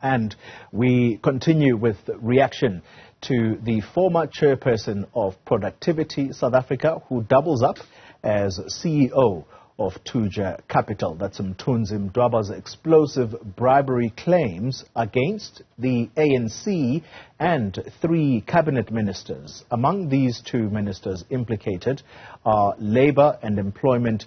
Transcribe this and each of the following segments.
And we continue with reaction to the former chairperson of Productivity South Africa, who doubles up as CEO of Tuja Capital. That's Mthunzi Mdwaba's explosive bribery claims against the ANC and 3 cabinet ministers. Among these 2 ministers implicated are Labour and Employment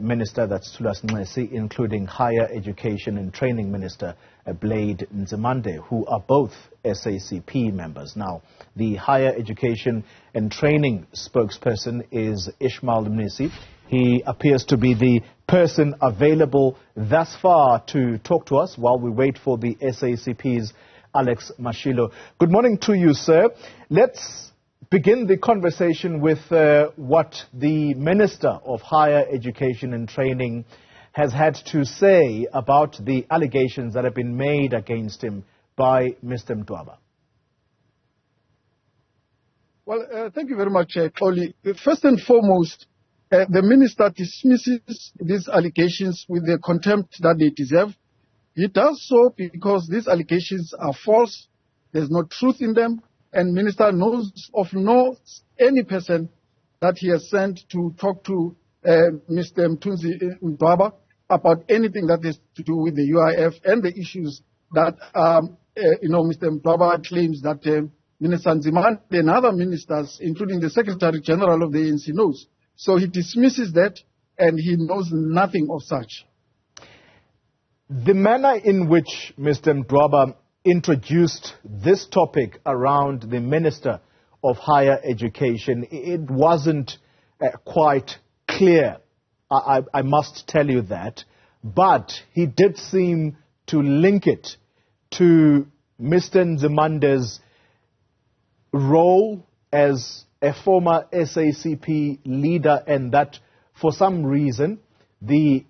Minister, that's Xoli Mngambi, including Higher Education and Training Minister Blade Nzimande, who are both SACP members. Now, the Higher Education and Training spokesperson is Ismael Mnisi. He appears to be the person available thus far to talk to us while we wait for the SACP's Alex Mashilo. Good morning to you, sir. Let's begin the conversation with what the Minister of Higher Education and Training has had to say about the allegations that have been made against him by Mr. Mdwaba. Well, thank you very much, Xoli. First and foremost, the Minister dismisses these allegations with the contempt that they deserve. He does so because these allegations are false, there's no truth in them, and Minister knows of no any person that he has sent to talk to Mr. Mthunzi Mdwaba about anything that has to do with the UIF and the issues that Mr. Mdwaba claims that Minister Nzimande and other ministers, including the Secretary General of the ANC, knows. So he dismisses that, and he knows nothing of such. The manner in which Mr. Mdwaba introduced this topic around the Minister of Higher Education, it wasn't quite clear. I must tell you that. But he did seem to link it to Mr. Nzimande's role as a former SACP leader, and that for some reason the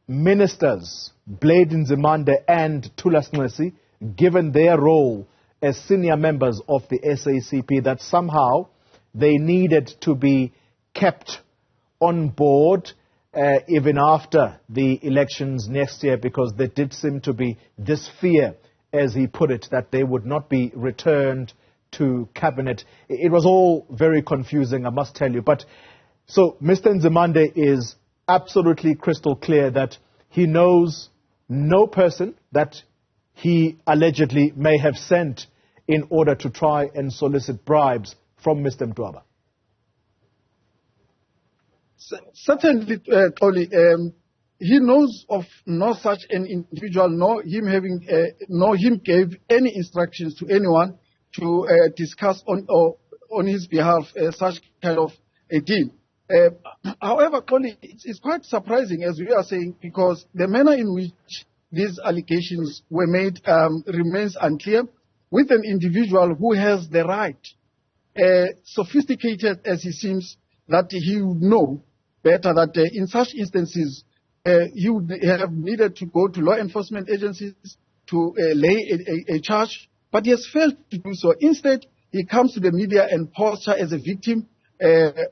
ministers, Blade Nzimande and Xoli Mngambi, given their role as senior members of the SACP, that somehow they needed to be kept on board even after the elections next year, because there did seem to be this fear, as he put it, that they would not be returned to cabinet. It was all very confusing, I must tell you. But so Mr. Nzimande is absolutely crystal clear that he knows no person that he allegedly may have sent in order to try and solicit bribes from Mr. Mdwaba. Certainly, Xoli, he knows of no such an individual, nor him gave any instructions to anyone to discuss on his behalf such kind of a deal. However, Xoli, it's quite surprising, as we are saying, because the manner in which these allegations were made remains unclear, with an individual who has the right, sophisticated as he seems, that he would know better that in such instances he would have needed to go to law enforcement agencies to lay a charge, but he has failed to do so. Instead, he comes to the media and postures as a victim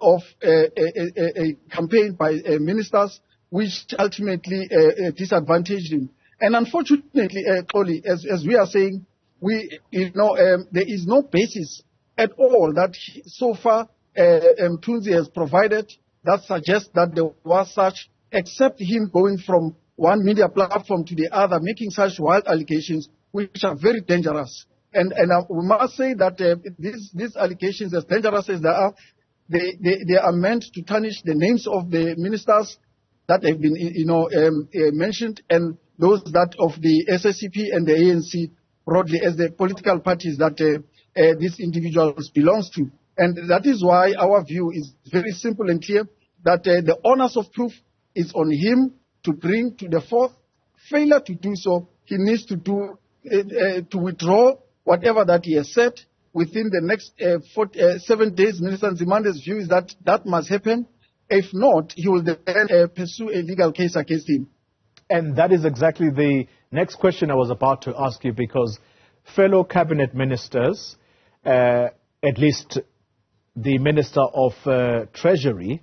of a campaign by ministers, which ultimately disadvantaged him. And unfortunately, Xoli, as we are saying, there is no basis at all that so far Mthunzi has provided that suggests that there was such, except him going from one media platform to the other, making such wild allegations, which are very dangerous. And we must say that these allegations, as dangerous as they are, they are meant to tarnish the names of the ministers that have been mentioned, and those that of the SACP and the ANC broadly as the political parties that these individuals belongs to. And that is why our view is very simple and clear, that the onus of proof is on him to bring to the fore. Failure to do so, he needs to withdraw whatever that he has said within the next 7 days. Minister Nzimande's view is that that must happen. If not, he will then pursue a legal case against him. And that is exactly the next question I was about to ask you, because fellow cabinet ministers, at least the Minister of Treasury,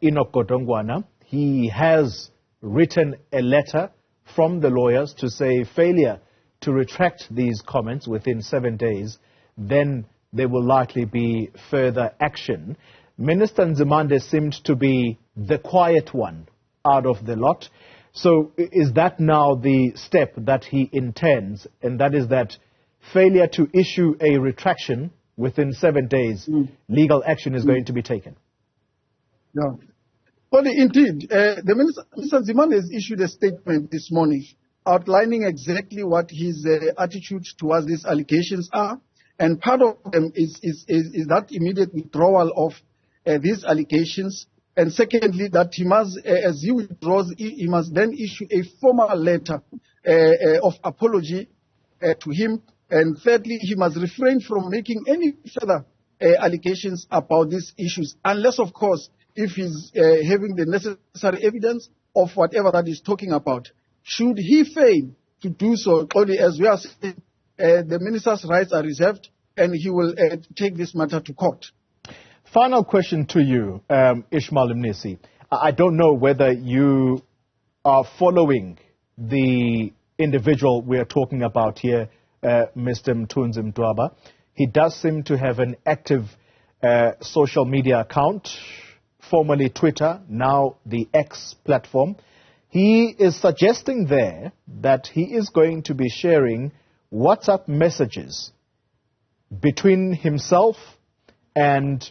Enoch Godongwana, he has written a letter from the lawyers to say failure to retract these comments within 7 days, then there will likely be further action. Minister Nzimande seemed to be the quiet one out of the lot. So is that now the step that he intends, and that is that failure to issue a retraction within 7 days, legal action is going to be taken? Yeah. Well, indeed, the Minister Nzimande has issued a statement this morning outlining exactly what his attitude towards these allegations are. And part of them is that immediate withdrawal of these allegations. And secondly, that he must, as he withdraws, he must then issue a formal letter of apology to him. And thirdly, he must refrain from making any further allegations about these issues, unless, of course, if he's having the necessary evidence of whatever that he's talking about. Should he fail to do so, only as we are saying, the minister's rights are reserved, and he will take this matter to court. Final question to you, Ismael Mnisi. I don't know whether you are following the individual we are talking about here, Mr. Mthunzi Mdwaba. He does seem to have an active social media account, formerly Twitter, now the X platform. He is suggesting there that he is going to be sharing WhatsApp messages between himself and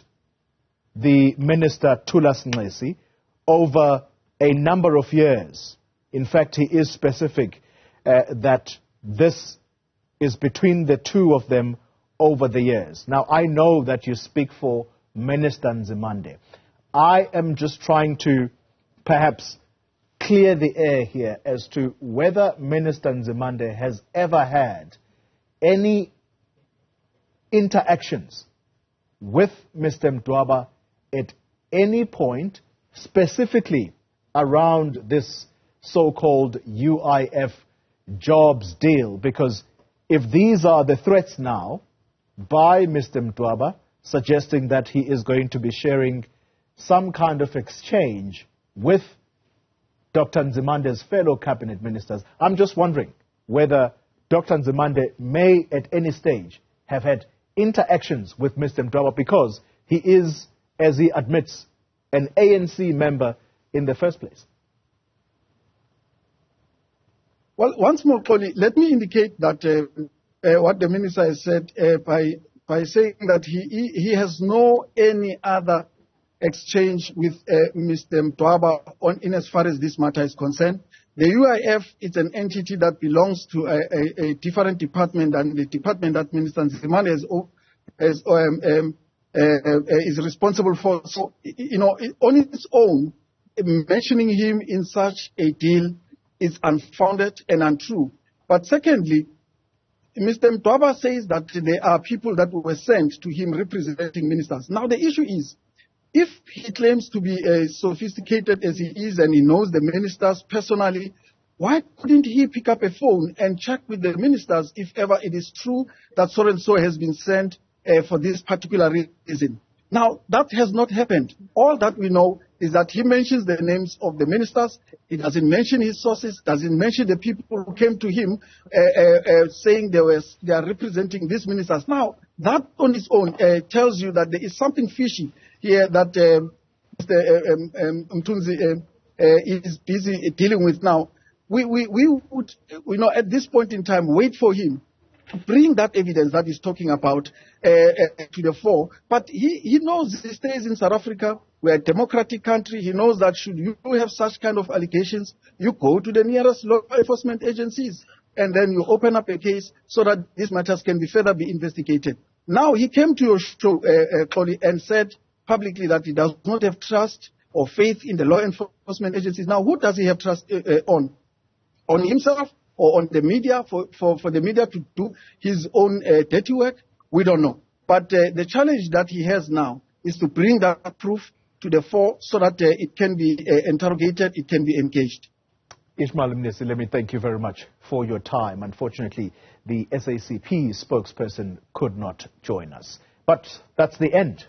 the Minister Xoli Mngambi over a number of years. In fact, he is specific that this is between the two of them over the years. Now, I know that you speak for Minister Nzimande. I am just trying to perhaps clear the air here as to whether Minister Nzimande has ever had any interactions with Mr. Mdwaba at any point, specifically around this so-called UIF jobs deal. Because if these are the threats now by Mr. Mdwaba, suggesting that he is going to be sharing some kind of exchange with Dr. Nzimande's fellow cabinet ministers, I'm just wondering whether Dr. Nzimande may at any stage have had interactions with Mr. Mdwaba, because he is, as he admits, an ANC member in the first place. Well, once more, Xoli, let me indicate that what the minister has said by saying that he has no any other exchange with Mr. Mdwaba in as far as this matter is concerned. The UIF is an entity that belongs to a different department than the department that Minister Nzimande is responsible for. So, you know, on its own, mentioning him in such a deal is unfounded and untrue. But secondly, Mr. Mdwaba says that there are people that were sent to him representing ministers. Now, the issue is, if he claims to be as sophisticated as he is and he knows the ministers personally, why couldn't he pick up a phone and check with the ministers if ever it is true that so-and-so has been sent for this particular reason? Now, that has not happened. All that we know is that he mentions the names of the ministers. He doesn't mention his sources, doesn't mention the people who came to him saying they are representing these ministers. Now, that on its own tells you that there is something fishy here that Mr. Mthunzi is busy dealing with now. We would, you know, at this point in time, wait for him to bring that evidence that he's talking about to the fore. But he knows he stays in South Africa. We're a democratic country. He knows that should you have such kind of allegations, you go to the nearest law enforcement agencies and then you open up a case so that these matters can be further be investigated. Now, he came to your show, Xoli, and said publicly that he does not have trust or faith in the law enforcement agencies. Now, who does he have trust on? On himself or on the media, for the media to do his own dirty work? We don't know. But the challenge that he has now is to bring that proof to the fore so that it can be interrogated, it can be engaged. Ismael Mnisi, let me thank you very much for your time. Unfortunately, the SACP spokesperson could not join us. But that's the end